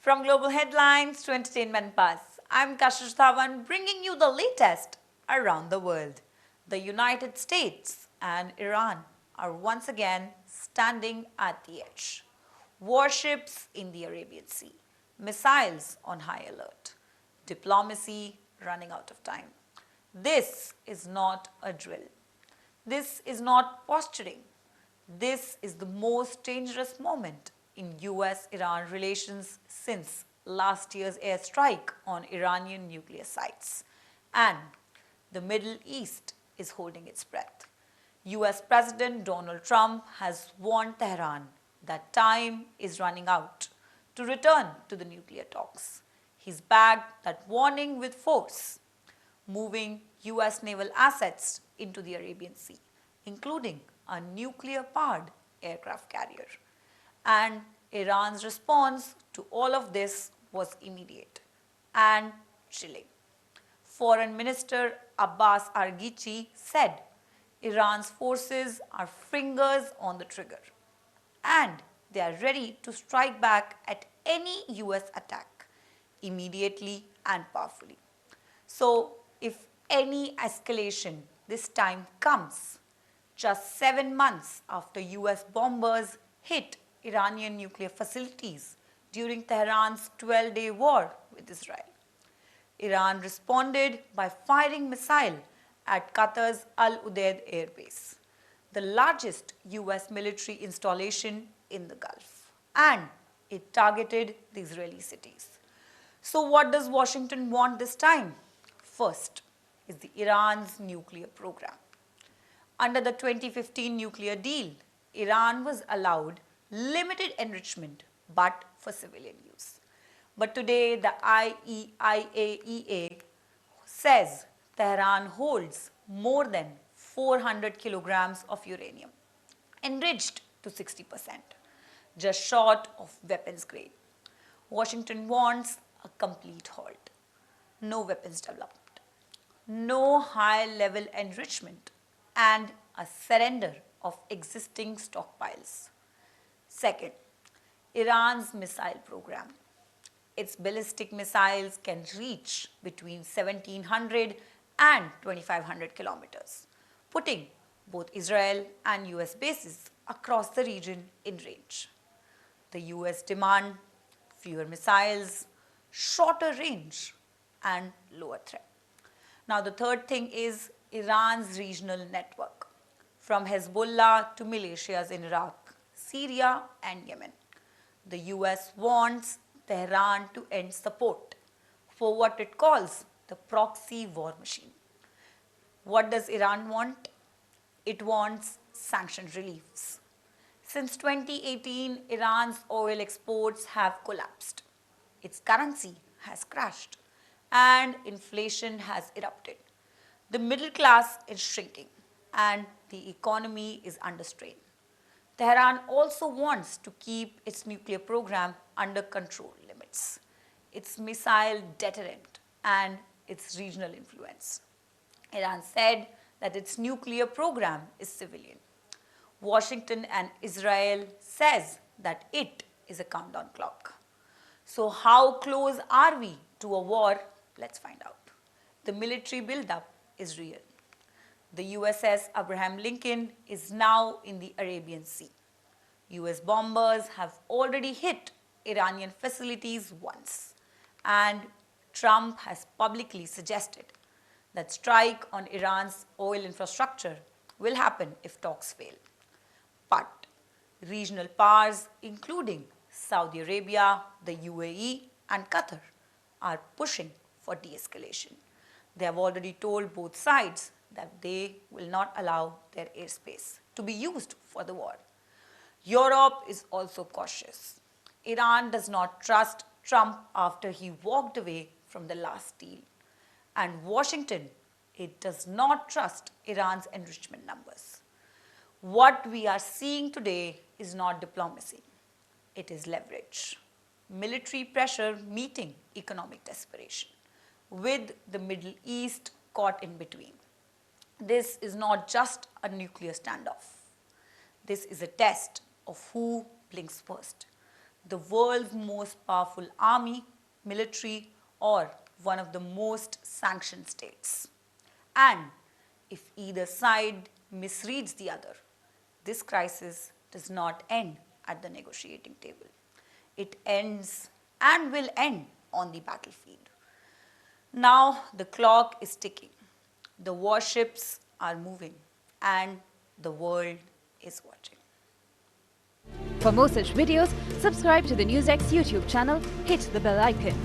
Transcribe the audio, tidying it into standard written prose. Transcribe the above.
From global headlines to entertainment buzz, I'm Kashish Dhawan bringing you the latest around the world. The United States and Iran are once again standing at the edge. Warships in the Arabian Sea, missiles on high alert, diplomacy running out of time. This is not a drill. This is not posturing. This is the most dangerous moment in US-Iran relations since last year's airstrike on Iranian nuclear sites. And the Middle East is holding its breath. US President Donald Trump has warned Tehran that time is running out to return to the nuclear talks. He's backed that warning with force, moving US naval assets into the Arabian Sea, including a nuclear-powered aircraft carrier. And Iran's response to all of this was immediate and chilling. Foreign Minister Abbas Araghchi said Iran's forces are fingers on the trigger and they are ready to strike back at any US attack immediately and powerfully. So, if any escalation this time comes, just 7 months after US bombers hit Iranian nuclear facilities during Tehran's 12-day war with Israel, Iran responded by firing missiles at Qatar's Al Udeid Air Base, the largest US military installation in the Gulf, and it targeted the Israeli cities. So what does Washington want this time? First is the Iran's nuclear program. Under the 2015 nuclear deal, Iran was allowed limited enrichment but for civilian use. But today the IAEA says Tehran holds more than 400 kilograms of uranium, enriched to 60%, just short of weapons grade. Washington wants a complete halt. No weapons development, no high-level enrichment, and a surrender of existing stockpiles. Second, Iran's missile program. Its ballistic missiles can reach between 1,700 and 2,500 kilometers, putting both Israel and US bases across the region in range. The US demand fewer missiles, shorter range, and lower threat. Now the third thing is Iran's regional network, from Hezbollah to militias in Iraq, Syria, and Yemen. The US wants Tehran to end support for what it calls the proxy war machine. What does Iran want? It wants sanction reliefs. Since 2018, Iran's oil exports have collapsed. Its currency has crashed and inflation has erupted. The middle class is shrinking and the economy is under strain. Tehran also wants to keep its nuclear program under control limits, its missile deterrent, and its regional influence. Iran said that its nuclear program is civilian. Washington and Israel says that it is a countdown clock. So how close are we to a war? Let's find out. The military buildup is real. The USS Abraham Lincoln is now in the Arabian Sea. US bombers have already hit Iranian facilities once, and Trump has publicly suggested that strike on Iran's oil infrastructure will happen if talks fail. But regional powers, including Saudi Arabia, the UAE, and Qatar, are pushing for de-escalation. They have already told both sides that they will not allow their airspace to be used for the war. Europe is also cautious. Iran does not trust Trump after he walked away from the last deal. And Washington, it does not trust Iran's enrichment numbers. What we are seeing today is not diplomacy. It is leverage. Military pressure meeting economic desperation, with the Middle East caught in between. This is not just a nuclear standoff. This is a test of who blinks first. the world's most powerful army, military, or one of the most sanctioned states. And if either side misreads the other, this crisis does not end at the negotiating table. It ends and will end on the battlefield. Now the clock is ticking, the warships are moving, and the world is watching. For more such videos, subscribe to the NewsX YouTube channel, hit the bell icon.